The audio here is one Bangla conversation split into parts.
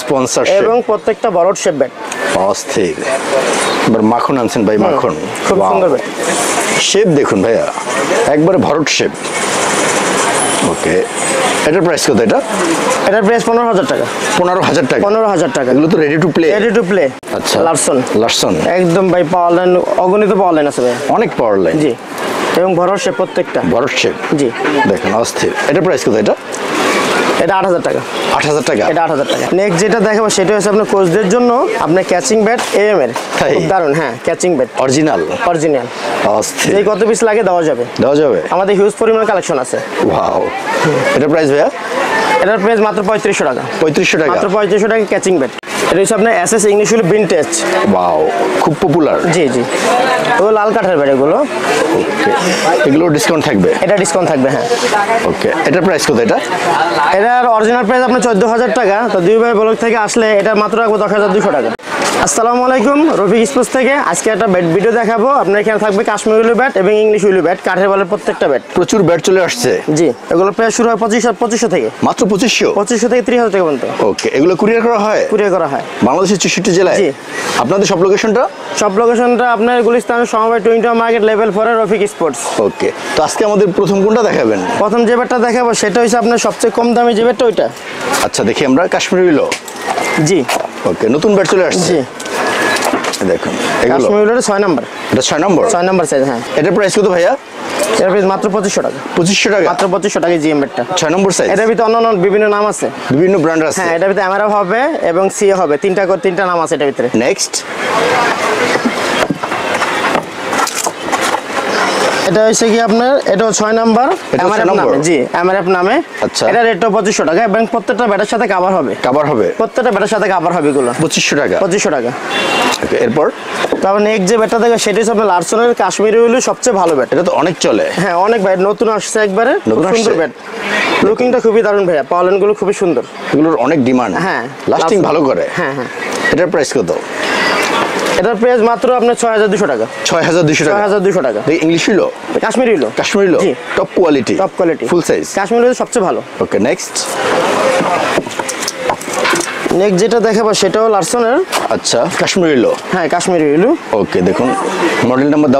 স্পন্সরশিপ এবং প্রত্যেকটা বড় শেপ ব্যাট অস্থির। এবার মাখন আনছেন ভাই, মাখন খুব সুন্দর ব্যাট। শেপ দেখুন ভাইয়া, একবারে ভরট শেপ। ওকে, এটার প্রাইস কত? এটার প্রাইস 15,000 টাকা। 15,000 টাকা? 15,000 টাকা। এগুলো তো ready to play? Ready to play. আচ্ছা, লারসন একদম ভাই পাওয়ার লাইন, অগণিত পাওয়ার লাইন আছে ভাই, অনেক পাওয়ার লাইন। জি, এবং ভরট শেপ প্রত্যেকটা ভরট শেপ। জি, দেখেন অস্থির। এটার প্রাইস কত? এটা 8,000 টাকা। 8,000 টাকা? এটা 8,000 টাকা। নেক্সট যেটা দেখাবো সেটা হচ্ছে আপনার কোচদের জন্য আপনার ক্যাচিং ব্যাট AM এর, খুব দারুণ। হ্যাঁ, ক্যাচিং ব্যাট অরিজিনাল। অস্থির। এই কত পিস লাগে দেওয়া যাবে? আমাদের হিউজ পরিমাণ কালেকশন আছে। ওয়াও। এটার প্রাইস ভাইয়া? এটার প্রাইস মাত্র 3500 টাকা। 3500 টাকা? মাত্র 3500 টাকা ক্যাচিং ব্যাট। এটা হচ্ছে আপনার SS English wheel vintage. Wow, খুব পপুলার। জি জি, ও লাল কাঠের ব্যাট এগুলো। ওকে, এগুলো ডিসকাউন্ট থাকবে? এটা ডিসকাউন্ট থাকবে, হ্যাঁ। ওকে, এটার প্রাইস কত? এটার অরিজিনাল প্রাইস আপনার 14,000 টাকা। তো দুই ভাই ব্লগ থেকে আসলে এটা মাত্র রাখবো 10,200 টাকা। আসসালামু আলাইকুম, রফিক স্পোর্টস থেকে আজকে একটা ব্যাট ভিডিও দেখাবো। আপনার এখানে থাকবে কাশ্মীর উইলু ব্যাট এবং ইংলিশ উইলু ব্যাট, কাঠের বলের প্রত্যেকটা ব্যাট। প্রচুর ব্যাট চলে আসছে। জি, এগুলো প্রায় শুরু হয় 2500 থেকে। মাত্র 2500 থেকে 30,000 টাকা পর্যন্ত। ওকে, এগুলো কুরিয়ার করা হয়? কুরিয়ার করা হয় বাংলাদেশের 64 জেলায়। জি। আপনাদের সব লোকেশনটা? সব লোকেশনটা আপনার গুলিস্তান সমবায় টুইন্টা মার্কেট লেভেল 4 এর রফিক স্পোর্টস। ওকে, তো আজকে আমাদের প্রথম কোনটা দেখাবেন? প্রথম যে ব্যাটটা দেখাবো সেটা হচ্ছে আপনার সবচেয়ে কম দামি যে ব্যাটটা, ওইটা। আচ্ছা, দেখি আমরা। কাশ্মীরি উইলো। জি। ওকে, নতুন ব্যাট চলে আসছে। জি, দেখুন কাশ্মীর উইলোর 6 নাম্বার। এটা 6 নম্বর সাইজ। হ্যাঁ, এটার প্রাইস কত ভাইয়া? এর প্রাইস মাত্র 2500 টাকা। 2500 টাকা? মাত্র 2500 টাকা জিএম ব্যাটটা 6 নম্বর সাইজ। এটার ভিতরে অন্য বিভিন্ন নাম আছে, বিভিন্ন ব্র্যান্ড আছে। হ্যাঁ, এটার ভিতরে এমআরএফ হবে এবং সিএ হবে, তিনটা নাম আছে এটার ভিতরে। নেক্সট, এটা হচ্ছে কি আপনার, এটাও 6 নাম্বার এমআরএফ নামে। জি, এমআরএফ নামে। আচ্ছা, এটা রেটও 2500 টাকা এবং প্রত্যেকটা ব্যাটের সাথে কভার হবে। প্রত্যেকটা ব্যাটের সাথে কভার হবে এগুলো 2500 টাকা। 2500 টাকা। ওকে, এরপর তারপর নেক্সট যে ব্যাটটা দেখো সেটা হচ্ছে আপনার লারসনের কাশ্মীরি উইল, সবচেয়ে ভালো ব্যাট। এটা তো অনেক চলে। হ্যাঁ, অনেক ব্যাট নতুন আসছে, একবারে সুন্দর ব্যাট। লুকিংটা খুবই দারুণ ভাইয়া, পাওয়ার গুলো খুবই সুন্দর। এগুলোর অনেক ডিমান্ড। হ্যাঁ, লাস্টিং ভালো করে। হ্যাঁ হ্যাঁ। এটার প্রাইস কত? এটার প্রাইস মাত্র আপনার 6,200 টাকা। 6,200 টাকা? 6,200 টাকা। ইংলিশ হলো? কাশ্মীরি হলো। জি, top quality. Full size Kashmiri হলো সবচেয়ে ভালো। ওকে, নেক্সট যেটা দেখাবো সেটাও লারসনের। আচ্ছা, কাশ্মীরি হলো? হ্যাঁ, কাশ্মীরি হলো। ওকে, দেখুন মডেল নাম্বার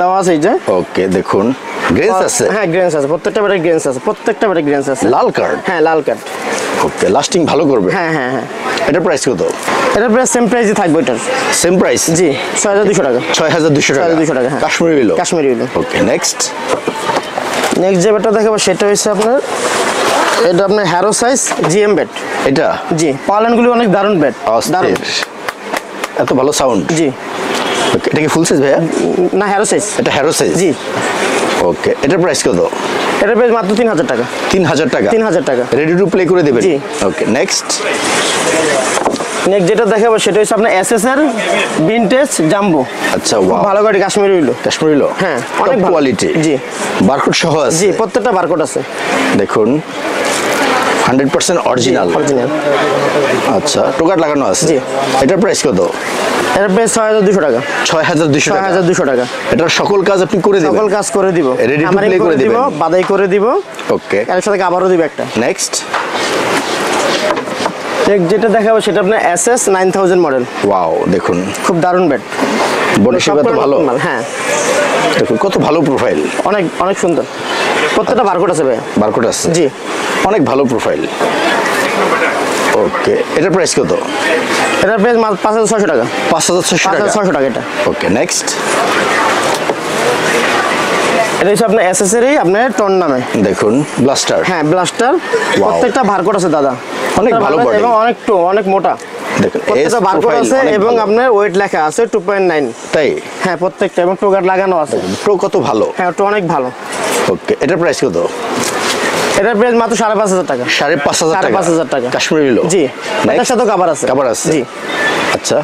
দেওয়া আছে। এই যে ওকে, দেখুন গ্রেন্স আছে। হ্যাঁ, গ্রেন্স আছে, প্রত্যেকটা ব্যাটে গ্রেন্স আছে। লাল কার্ড? হ্যাঁ, লাল কার্ড। ওকে, লাস্টিং ভালো করবে। হ্যাঁ হ্যাঁ হ্যাঁ। এটার প্রাইস কত? এটার প্রাইস সেম প্রাইসই থাকবে। এটার সেম প্রাইস? জি, 6,200 টাকা। 6,200 টাকা? 6,200 টাকা। হ্যাঁ, কাশ্মীরি হলো। ওকে, নেক্সট যে ব্যাটটা দেখাবো সেটা হচ্ছে আপনার, এটা আপনার হ্যারো সাইজ জিএম ব্যাট। এটা? জি, পাওয়ারগুলো অনেক দারুণ ব্যাট। দারুণ, এত ভালো সাউন্ড। জি। ওকে, এটা কি ফুল সাইজ ভাইয়া? না, হ্যারো সাইজ। এটা হ্যারো সাইজ? জি। ওকে, এটার প্রাইস কত? এটার প্রাইস মাত্র 3,000 টাকা। 3,000 টাকা? 3,000 টাকা। রেডি টু প্লে করে দেবেন? জি। ওকে, নেক্সট যেটা দেখাবো সেটা হচ্ছে আপনার SS এর ভিনটেজ জাম্বো। আচ্ছা, ভালো করে কাশ্মীরি হলো। হ্যাঁ, অনেক কোয়ালিটি। জি, বারকোড সহ আছে? জি, প্রত্যেকটা বারকোড আছে। দেখুন 100% অরিজিনাল। আচ্ছা, টোকাট লাগানো আছে? জি। এটার প্রাইস কত? এর প্রাইস 6,200 টাকা। 6,200 টাকা? এটার সকল কাজ আপনি করে দিবেন? সকল কাজ করে দিব, রেডি টু প্লে করে দিব, বাদাই করে দিব। ওকে, এর সাথে আবারও দিব একটা। নেক্সট যেটা দেখাবো সেটা আপনার SS 9000 মডেল। ওয়াও, দেখুন খুব দারুণ ব্যাট। বডি শেপ তো ভালো। হ্যাঁ, দেখুন কত ভালো প্রোফাইল। অনেক সুন্দর। প্রত্যেকটা বারকোড আছে ভাই? বারকোড আছে? জি, অনেক ভালো প্রোফাইল। ওকে, এটার প্রাইস কত? এটার প্রাইস 5,600 টাকা। 5,600 টাকা এটা। ওকে, নেক্সট এটা হচ্ছে আপনার SS এরই আপনার টন নামে। দেখুন ব্লাস্টার। হ্যাঁ, ব্লাস্টার। প্রত্যেকটা বারকোড আছে দাদা, অনেক ভালো বডি এবং অনেক মোটা। দেখুন প্রত্যেকটা বারকোড আছে এবং আপনার ওয়েট লেখা আছে 2.9। তাই? হ্যাঁ, প্রত্যেকটা, এবং টোগাট লাগানো আছে। প্রো কত ভালো। হ্যাঁ, টো অনেক ভালো। ওকে, এটার প্রাইস কত? এটার প্রাইস মাত্র 5,500 টাকা। 5,500 টাকা? কাশ্মীরি হলো? জি, এটার সাথে কভার আছে। জি। আচ্ছা,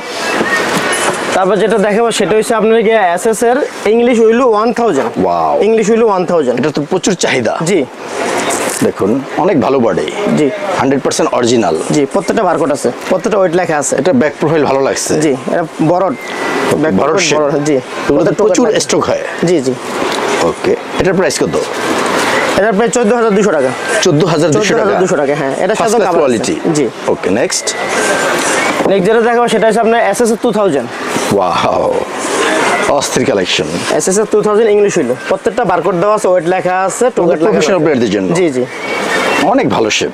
তারপর যেটা দেখাবো সেটা হচ্ছে আপনার কি SS এর English willow 1000। Wow, English willow 1000। এটা তো প্রচুর চাহিদা। জি, দেখুন অনেক ভালো বডি। জি, 100% অরিজিনাল। জি, প্রত্যেকটা বারকোড আছে, প্রত্যেকটা ওয়েট লেখা আছে। এটা ব্যাক প্রোফাইল ভালো লাগছে। জি, এটা বড় শেপ। জি, প্রচুর স্টক হয়। জি জি। ওকে, এটার প্রাইস কত? এটার প্রাইস 14200 টাকা। 14200 টাকা। 14200 টাকা, হ্যাঁ। এটা ফার্স্ট সাথে ক্লাস কভার কোয়ালিটি। জি। Okay next. নেক্সট যেটা দেখাবো সেটা হচ্ছে আপনার এসএস 2000। ওয়াও, অস্থির কালেকশন। এসএস 2000 ইংলিশ হইলো। প্রত্যেকটা বারকোড দেওয়া আছে, ওয়েট লেখা আছে, টোকেন লেখা প্রফেশনাল প্লেয়ারদের জন্য। জি জি। অনেক ভালো শেপ।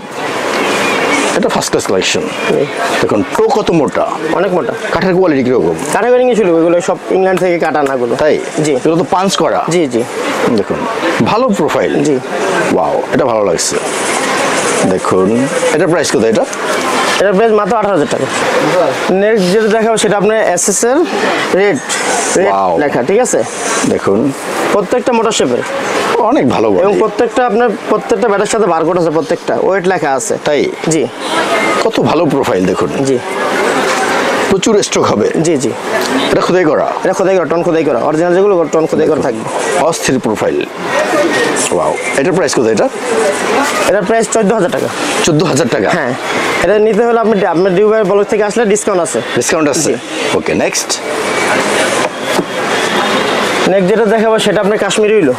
এটা ফার্স্ট ক্লাস কালেকশন। দেখুন টো কত মোটা, অনেক মোটা। কাঠের কোয়ালিটি কিরকম? কাটাগরি ইংলিশ হইলো, এগুলো সব ইংল্যান্ড থেকে কাটা না গুলো। তাই জি। এগুলো তো পাঞ্চ করা। জি জি। দেখুন ভালো প্রোফাইল। জি। ওয়াও, এটা ভালো লাগছে। দেখুন এটার প্রাইস কত? এটার প্রাইস মাত্র 18000 টাকা। নেক্সট যেটা দেখাবো সেটা আপনার এসএস এর রেড Wow. লেখা, ঠিক আছে? দেখুন প্রত্যেকটা মোটর শেপের অনেক ভালো এবং বডি। প্রত্যেকটা ব্যাটের সাথে বারকোড আছে, প্রত্যেকটা ওয়েট লেখা আছে। তাই জি কত ভালো প্রোফাইল দেখুন। জি প্রচুর স্ট্রোক হবে। জি জি। এটা খোদাই করা। এটা খোদাই করা, টন খোদাই করা, অরিজিনাল যেগুলো টন খোদাই করা থাকবে। অস্থির প্রোফাইল। ওয়াও, এটার প্রাইস কত? এটার প্রাইস 14000 টাকা। 14000 টাকা। হ্যাঁ, এটা নিতে হলে আপনার ডিউবাই ব্লক থেকে আসলে ডিসকাউন্ট আছে। ডিসকাউন্ট আছে। জি। Okay next. নেক্সট যেটা দেখাবো সেটা আপনার কাশ্মীরি হইলো।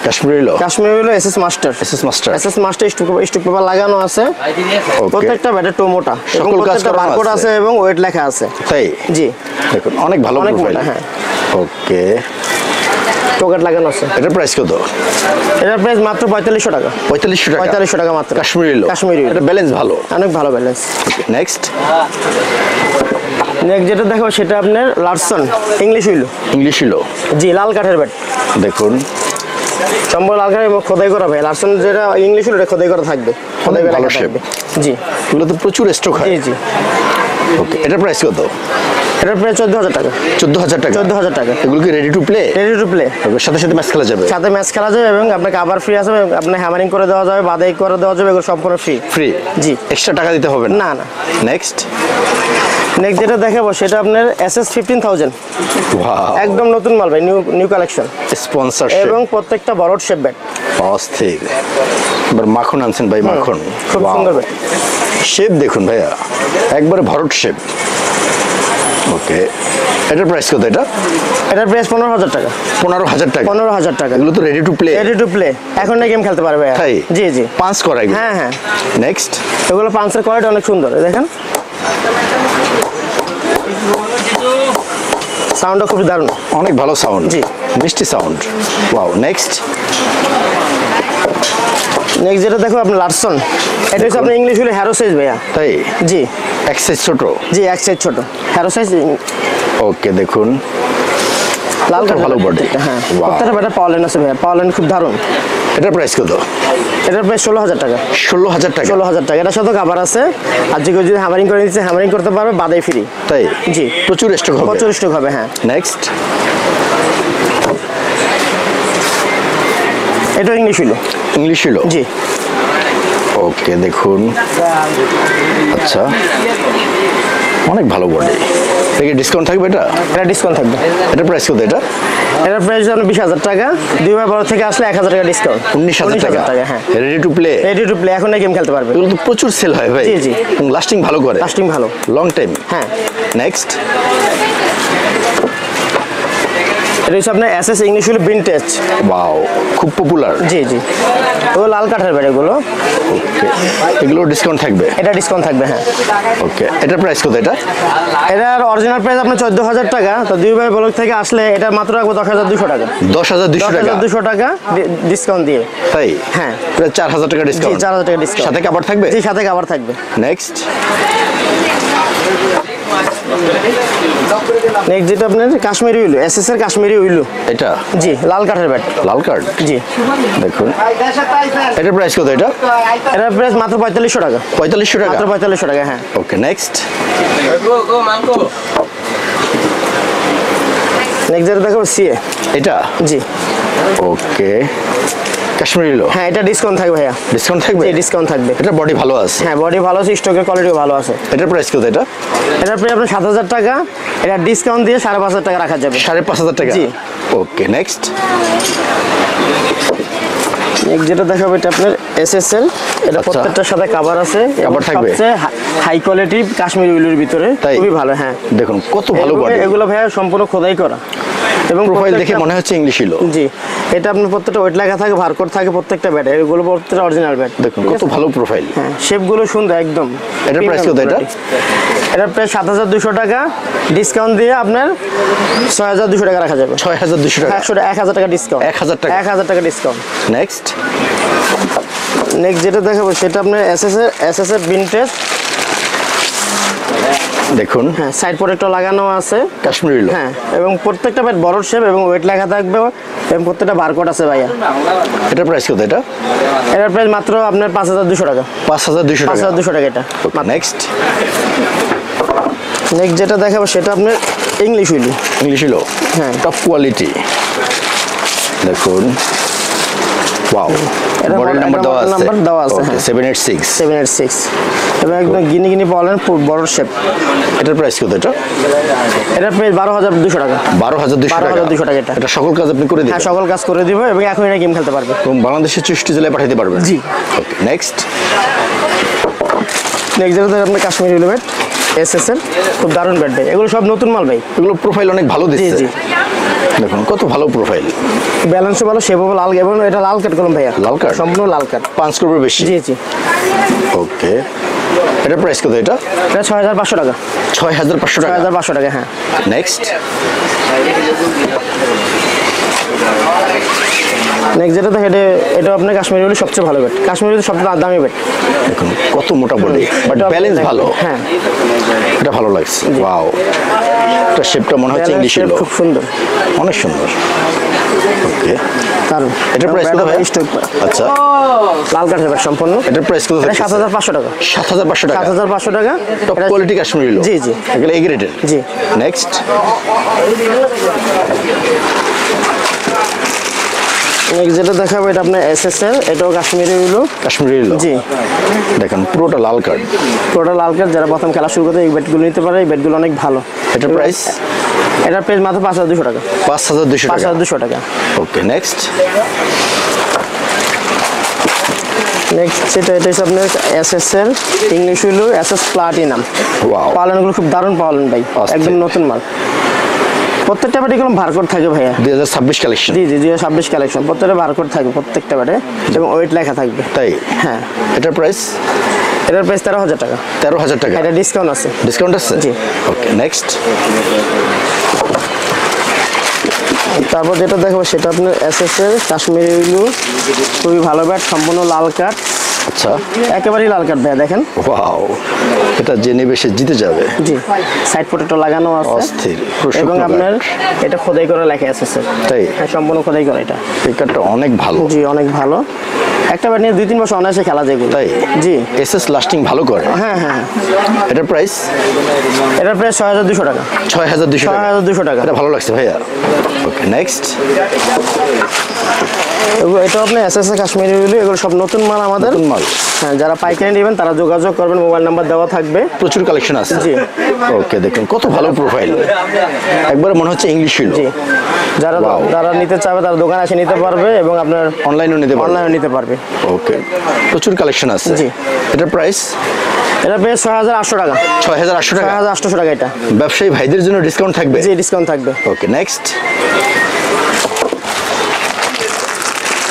কাশ্মীরি হইলো SS master. SS master stroke paper লাগানো আছে। প্রত্যেকটা ব্যাটের টোমোটা, সকল কাজ করা বারকোড আছে এবং ওয়েট লেখা আছে। তাই জি। দেখুন অনেক ভালো অনেক প্রোফাইল। মোটা, হ্যাঁ। ওকে, টোকেট লাগানো আছে। এটার প্রাইস কত? এটার প্রাইস মাত্র 4500 টাকা। 4500 টাকা। 4500 টাকা মাত্র। কাশ্মীরি কাশ্মীরি। এটা ব্যালেন্স ভালো। অনেক ভালো ব্যালেন্স। নেক্সট। নেক্সট যেটা দেখাবো সেটা আপনার লারসন ইংলিশ হইলো। ইংলিশ হলো। জি, লাল কাঠের ব্যাট। দেখুন সম্পূর্ণ লাল কাঠের এবং খোদাই করা ভাই। লারসন যেটা ইংলিশ হলো এটা খোদাই করা থাকবে। খোদাই করা ভালো থাকবে। shape। জি এগুলো তো প্রচুর স্টক হয়। জি জি। ওকে, এটার প্রাইস কত? এটার প্রাইস 14000 টাকা। 14000 টাকা। 14000 টাকা। এগুলো কি ready to play? Ready to play. সাথে সাথে ম্যাচ খেলা যাবে। সাথে ম্যাচ খেলা যাবে এবং আপনাকে আবার ফ্রি আছে, আপনি হ্যামারিং করে দেওয়া যাবে, বাদাই করে দেওয়া যাবে, এগুলো সম্পূর্ণ ফ্রি। ফ্রি? জি। এক্সট্রা টাকা দিতে হবে না না। নেক্সট। নেক্সট যেটা দেখাবো সেটা আপনার এসএস 15000। ওয়াও, একদম নতুন মাল ভাই, নিউ কালেকশন স্পন্সরশিপ এবং প্রত্যেকটা বড় শেপ ব্যাট। অস্থির। এবার মাখন আনছেন ভাই, মাখন। খুব সুন্দর ব্যাট। শেপ দেখুন ভাইয়া, একবারে ভরট শেপ। ওকে, এটার প্রাইস কত? এটার প্রাইস 15000 টাকা। 15000 টাকা। 15000 টাকা। এগুলো তো ready to play. Ready to play, এখন গেম খেলতে পারবে। তাই জি জি। পাঁচ করা এগুলো। হ্যাঁ হ্যাঁ। নেক্সট। এগুলো পাঁচের কোয়ালিটি অনেক সুন্দর, দেখেন সাউন্ডটা খুব দারুণ। অনেক ভালো সাউন্ড। জি। মিষ্টি সাউন্ড। Wow, next. নেক্সট যেটা দেখো আপনার লারসন, এটা হচ্ছে আপনার ইংলিশ হলে হ্যারো সাইজ ভাইয়া। তাই জি এক সাইজ ছোট। জি, এক সাইজ ছোট হ্যারো সাইজ। ওকে, দেখুন লাল কত ভালো body। হ্যাঁ, Wow। প্রত্যেকটা ব্যাটার পাওয়ার লাইন আছে ভাইয়া, পাওয়ার লাইন খুব দারুণ। এটার প্রাইস কত? এটার প্রাইস 16000 টাকা। 16000 টাকা। 16000 টাকা। এটার সাথে কাভার আছে, আর যে কেউ যদি হ্যামারিং করে নিচ্ছে হ্যামারিং করতে পারবে, বাদাই ফ্রি। তাই জি। প্রচুর স্টক হবে। প্রচুর স্টক হবে, হ্যাঁ। নেক্সট। এটা ইংলিশ হইলো। ইংলিশ হলো। জি। ওকে, দেখুন আচ্ছা, অনেক ভালো বডি। থেকে ডিসকাউন্ট থাকবে এটা? এটা ডিসকাউন্ট থাকবে। এটার প্রাইস কত? এটার প্রাইস হলো 20000 টাকা। 2012 থেকে আসলে 1000 টাকা ডিসকাউন্ট। 19000 টাকা। হ্যাঁ। Ready to play. Ready to play, এখন গেম খেলতে পারবে। এগুলো তো প্রচুর সেল হয় ভাই। জি, জি। লাস্টিং ভালো করে। লাস্টিং ভালো। Long time. হ্যাঁ। নেক্সট। এটা হচ্ছে আপনার এসএস ইংলিশ হলো ভিনটেজ। ওয়াও, খুব পপুলার। জি জি। ওগুলো লাল কাঠের ব্যাট এগুলো। ওকে, এগুলো ডিসকাউন্ট থাকবে? এটা ডিসকাউন্ট থাকবে, হ্যাঁ। ওকে, এটার প্রাইস কত? এটার অরিজিনাল প্রাইস আপনার 14000 টাকা। তো দুই ভাই ব্লক থেকে আসলে এটার মাত্র রাখবো 10200 টাকা। 10200 টাকা। 10200 টাকা ডিসকাউন্ট দিয়ে। তাই হ্যাঁ। প্রায় 4000 টাকা জি, ডিসকাউন্ট। 4000 টাকা ডিসকাউন্ট। সাথে কাভার থাকবে? জি, সাথে কাভার থাকবে। নেক্সট। নেক্সট যেটা আপনার কাশ্মীরি উইলো, এসএস এর কাশ্মীরি উইলো। এটা? জি, লাল কাঠের ব্যাট। লাল কার্ড। জি। দেখুন এটার প্রাইস কত? এটার প্রাইস মাত্র 4500 টাকা। 4500 টাকা। মাত্র 4500 টাকা, হ্যাঁ। ওকে, নেক্সট। নেক্সট যেটা দেখাবো সিএ। এটা? জি। ওকে, কাশ্মীরি লো। হ্যাঁ, এটা ডিসকাউন্ট থাকবে ভাইয়া। ডিসকাউন্ট থাকবে? জি, ডিসকাউন্ট থাকবে। এটা বডি ভালো আছে? হ্যাঁ, বডি ভালো আছে, স্টকের কোয়ালিটিও ভালো আছে। এটার প্রাইস কত? এটার প্রাইস আপনার 7000 টাকা। এটা ডিসকাউন্ট দিয়ে 5500 টাকা রাখা যাবে। 5500 টাকা। জি। Okay, next. নেক্সট যেটা দেখাবো এটা আপনার এসএসএল। এটা আচ্ছা। প্রত্যেকটার সাথে কভার আছে। কভার থাকবে? সবচেয়ে হাই কোয়ালিটি কাশ্মীরি উলের ভিতরে, তাই? খুবই ভালো, হ্যাঁ। দেখুন কত ভালো বডি। এগুলো ভাইয়া সম্পূর্ণ খোদাই করা। এবং প্রোফাইল দেখে প্রত্যেকটা- মনে হচ্ছে ইংলিশ ছিল। জি, এটা আপনার প্রত্যেকটা ওয়েট লেখা থাকে, বারকোড থাকে প্রত্যেকটা ব্যাট, এগুলো প্রত্যেকটা অরিজিনাল ব্যাট। দেখুন কত ভালো প্রোফাইল। হ্যাঁ, শেপগুলো সুন্দর একদম। এটার প্রাইস কত এটা? এটা প্রায় 7,200 টাকা, ডিসকাউন্ট দিয়ে আপনার 6,200 টাকা রাখা যাবে। 6,200 টাকা। 1,000 টাকা ডিসকাউন্ট। 1,000 টাকা। 1,000 টাকা ডিসকাউন্ট। নেক্সট নেক্সট যেটা দেখাবো সেটা আপনার এসএস এর ভিনটেজ। দেখুন হ্যাঁ, সাইড প্রোটেক্টর লাগানো আছে। কাশ্মীরি লো। হ্যাঁ, এবং প্রত্যেকটা ব্যাট বড় শেপ এবং ওয়েট লেখা থাকবে এবং প্রত্যেকটা বারকোড আছে ভাইয়া। এটার প্রাইস কত এটা? এটার প্রাইস মাত্র আপনার 5,200 টাকা। 5,200 টাকা। 5,200 টাকা এটা। নেক্সট নেক্সট যেটা দেখাবো সেটা আপনার ইংলিশ উইলি। ইংলিশ লো। হ্যাঁ। Top quality. দেখুন ওয়াও, এটা মডেল নাম্বার দেওয়া আছে। নাম্বার দেওয়া আছে, হ্যাঁ। 786। 786 এবং একদম গিনি পাওয়ালেন বড় শেপ। এটার প্রাইস কত এটা? এটার প্রাইস 12,200 টাকা। 12,200 টাকা। 12,200 টাকা এটা। এটা সকল কাজ আপনি করে হ্যাঁ, দিবেন সকল কাজ করে দিব এবং এখন এটা গেম খেলতে পারবে। এবং বাংলাদেশের 64 জেলায় পাঠাতে পারবেন। জি। ওকে নেক্সট নেক্সট যেটা আপনার কাশ্মীরি উইল ব্যাট এসএস এর, খুব দারুণ ব্যাট ভাই। এগুলো সব নতুন মাল ভাই। এগুলো প্রোফাইল অনেক ভালো দিচ্ছে। জি। দেখুন কত ভালো প্রোফাইল। ব্যালেন্সও ভালো, শেপও লাল এবং এটা লাল কাট কলম ভাইয়া। লাল কাট? সম্পূর্ণ লাল কাট। 5 করবে বেশি। জি জি। ওকে এটার প্রাইস কত এটা? এটা 6,500 টাকা। 6,500 টাকা। 6,500 টাকা, হ্যাঁ। নেক্সট নেক্সট যেটা দেখে এটা আপনার কাশ্মীরি উইল সবচেয়ে ভালো ব্যাট। কাশ্মীরি উইল সবচেয়ে দামি ব্যাট। দেখুন কত মোটা বডি, বাট ব্যালেন্স ভালো। হ্যাঁ, এটা ভালো লাগছে। ওয়াও, এটা শেপটা মনে হচ্ছে Balance ইংলিশ shape লো। খুব সুন্দর। অনেক সুন্দর। ওকে দারুণ। এটার প্রাইস কত ভাই? স্টক আচ্ছা লাল কাঠের ব্যাট সম্পূর্ণ। এটার প্রাইস কত? এটা 7,500 টাকা। 7,500 টাকা। 7,500 টাকা। টপ এটা- কোয়ালিটি কাশ্মীরি লো। জি জি। এগুলো এ গ্রেডের। জি। নেক্সট নেক্সট যেটা দেখাবো এটা আপনার এসএস এর, এটাও কাশ্মীরি উইল। কাশ্মীরি লো। জি। দেখেন পুরোটা লাল কার্ড। পুরোটা লাল কাঠ, যারা প্রথম খেলা শুরু করতে এই ব্যাটগুলো নিতে পারে। এই ব্যাটগুলো অনেক ভালো। এটার প্রাইস এটার প্রাইস মাত্র 5,200 টাকা। 5,200 টাকা। 5,200 টাকা। ওকে নেক্সট নেক্সট এটা হচ্ছে আপনার এসএস এর English willow SS platinum. Wow, পাওয়ালেনগুলো খুব দারুণ পাওয়ালেন ভাই, অস্থির। একদম নতুন মাল। প্রত্যেকটা ব্যাটে কোনো বারকোড থাকে ভাইয়া। 2026 কালেকশন। জি জি, 2026 কালেকশন। প্রত্যেকটা বারকোড থাকবে প্রত্যেকটা ব্যাটে এবং ওয়েট লেখা থাকবে। তাই হ্যাঁ, এটার প্রাইস এটার প্রাইস 13,000 টাকা। 13,000 টাকা। এটা ডিসকাউন্ট আছে। ডিসকাউন্ট আছে? জি। ওকে নেক্সট তারপর যেটা দেখবো সেটা আপনার এসএস এর কাশ্মীরি উইল, খুবই ভালো ব্যাট, সম্পূর্ণ লাল কাঠ, আচ্ছা একেবারেই লাল কাঠ ভাইয়া। দেখেন, ওয়াও, এটা যে নেবে সে জিতে যাবে। জি, সাইড প্রোটেক্টর লাগানো আছে অস্থির, পুরো এবং শুকনো আপনার কাঠ। এটা খোদাই করে লেখা আছে স্যার। তাই? হ্যাঁ, সম্পূর্ণ খোদাই করা এটা। এই কার্ডটা অনেক ভালো। জি, অনেক ভালো। একটা ব্যাট নিয়ে 2-3 বছর অনায়াসে খেলা যায় এগুলো। তাই? জি। এসএস লাস্টিং ভালো করে। হ্যাঁ হ্যাঁ। এটার প্রাইস এটার প্রাইস 6,200 টাকা। 6,200 টাকা। 6,200 টাকা। এটা ভালো লাগছে ভাইয়া। ওকে নেক্সট এটা আপনার এসএস এর কাশ্মীরি উইল, এগুলো সব নতুন মাল আমাদের। নতুন মাল। হ্যাঁ, যারা পাইকারি নেবেন তারা যোগাযোগ করবেন, মোবাইল নাম্বার দেওয়া থাকবে। প্রচুর কালেকশন আছে। জি। ওকে দেখুন কত ভালো প্রোফাইল, একবারে মনে হচ্ছে ইংলিশ ছিল। জি, যারা Wow. যারা নিতে চাবে তারা দোকানে এসে নিতে পারবে এবং আপনার অনলাইনেও নিতে পারবে। অনলাইনে নিতে পারবে। ওকে প্রচুর কালেকশন আছে। জি। এটার প্রাইস এটা প্রাইস 6,800 টাকা। 6,800 টাকা। 6,800 টাকা এটা। ব্যবসায়ী ভাইদের জন্য ডিসকাউন্ট থাকবে। জি, ডিসকাউন্ট থাকবে। ওকে নেক্সট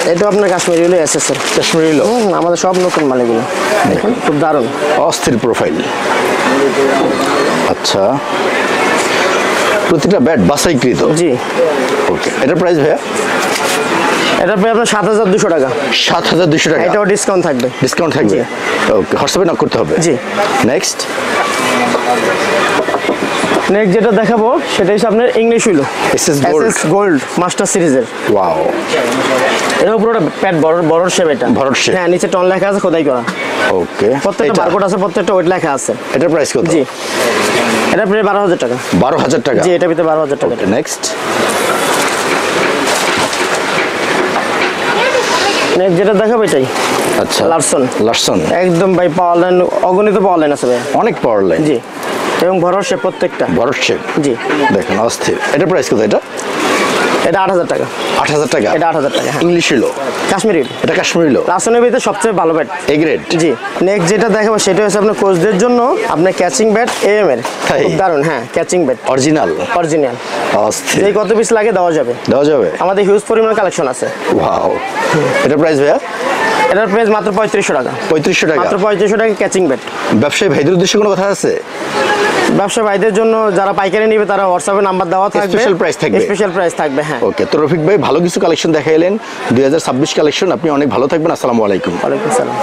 এটা আপনার কাশ্মীরি উইল এসএস এর। কাশ্মীরি লো। আমাদের সব নতুন মাল এগুলো। দেখুন, খুব দারুণ। অস্থির প্রোফাইল। আচ্ছা প্রতিটা ব্যাট বাছাইকৃত। জি। ওকে এটার প্রাইস ভাইয়া? এটা প্রায় আপনার 7,200 টাকা। 7,200 টাকা। এটাও ডিসকাউন্ট থাকবে। ডিসকাউন্ট থাকবে। জি। ওকে হোয়াটসঅ্যাপে নক করতে হবে। জি। নেক্সট নেক্সট যেটা দেখাবো সেটা হচ্ছে আপনার English will SS Gold। SS gold master সিরিজের। ওয়াও, এটা পুরোটা প্যাড বড় শেপ এটা। বড় shape। হ্যাঁ, নিচে টন লেখা আছে, খোদাই করা। ওকে প্রত্যেকটা বারকোড আছে, প্রত্যেকটা ওয়েট লেখা আছে। এটার প্রাইস কত? জি। এটা প্রায় 12,000 টাকা। 12,000 টাকা। জি, এটা ভিতরে 12,000 টাকা। ওকে নেক্সট নেক্সট যেটা দেখাবো এটাই আচ্ছা লারসন। লারসন একদম ভাই পাওয়ার লাইন, অগণিত পাওয়ার লাইন আছে ভাই। অনেক পাওয়ার লাইন। জি, এবং ভরসা প্রত্যেকটা। বড় শেপ। জি। দেখেন অস্থির। এটার প্রাইস কত এটা? এটা 8,000 টাকা। 8,000 টাকা। এটা 8,000 টাকা। হ্যাঁ, ইংলিশ হলো, কাশ্মীরি। এটা কাশ্মীরি হলো, রাসনের ভিতরে সবচেয়ে ভালো bat, A grade. G. Next যেটা দেখাবো সেটা হচ্ছে আপনার কোচদের জন্য আপনার ক্যাচিং ব্যাট AM এর, তাই? খুব দারুণ। হ্যাঁ, ক্যাচিং ব্যাট অরিজিনাল। অরিজিনাল, অস্থির। যেই কত পিস লাগে দেওয়া যাবে। দেওয়া যাবে। আমাদের হিউজ পরিমাণ কালেকশন আছে। ওয়াও, এটা প্রাইস ভাইয়া? এটার প্রাইস মাত্র 3500 টাকা। 3500 টাকা। মাত্র 3500 টাকা ক্যাচিং ব্যাট। ব্যবসায়ী ভাইদের উদ্দেশ্যে কোনো কথা আছে? ব্যবসা ভাইদের জন্য যারা পাইকারি নেবে তারা হোয়াটসঅ্যাপে নাম্বার দেওয়া থাকবে, স্পেশাল প্রাইস থাকবে। স্পেশাল প্রাইস থাকবে। হ্যাঁ। ওকে, তো রফিক ভাই ভালো কিছু কালেকশন দেখাইলেন, 2026 কালেকশন। আপনি অনেক ভালো থাকবেন। আসসালামু আলাইকুম। ওয়ালাইকুম আসসালাম।